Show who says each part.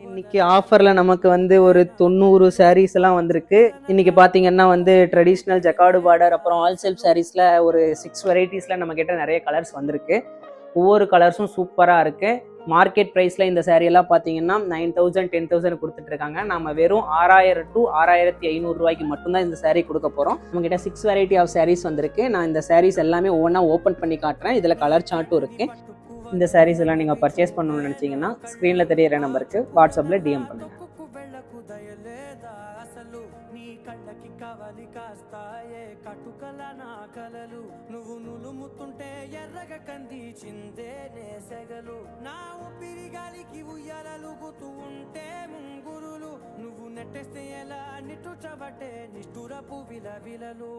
Speaker 1: இன்னைக்கு ஆஃபர்ல நமக்கு வந்து ஒரு 90 sarees எல்லாம் வந்திருக்கு. இன்னைக்கு பாத்தீங்கன்னா வந்து ட்ரெடிஷ்னல் ஜக்கார்டு பார்டர் அப்புறம் ஆல் செல்ஃப் சாரீஸ்ல ஒரு 6 வெரைட்டிஸ்ல நம்ம கிட்ட நிறைய கலர்ஸ் வந்திருக்கு. ஒவ்வொரு கலர்ஸும் சூப்பரா இருக்கு. மார்க்கெட் ப்ரைஸ்ல இந்த saree எல்லாம் பாத்தீங்கன்னா 9000 10,000 கொடுத்துட்டு இருக்காங்க. நம்ம வெறும் 6000 to 6500 ரூபாய்க்கு மட்டும்தான் இந்த saree கொடுக்க போறோம். நம்ம கிட்ட 6 வெரைட்டி ஆஃப் sarees வந்திருக்கு. நான் இந்த sarees எல்லாமே ஒவ்வொன்றா ஓப்பன் பண்ணி காட்டுறேன். இதுல கலர் சார்ட்டும் இருக்கு. இந்த sarees எல்லாம் நீங்கள் பர்ச்சேஸ் பண்ணணும்னு நினச்சிங்கன்னா ஸ்க்ரீனில் தெரியிற நம்பருக்கு வாட்ஸ்அப்பில் டிஎம் பண்ணுங்கள். కళ్ళకి కవలి కాస్తాయే కటుకల నా కలలు నువ్వు నులుముతుంటే ఎర్రగా కందిచిందే నేసెగలు నా ఊపిరి గాలికి ఉయ్యాలలుగుతూ ఉంటే ముంగురులు నువ్వు నెట్టేస్తే ఎలా నిట్టుచబట్టే నిష్ఠురపు విలవిలలు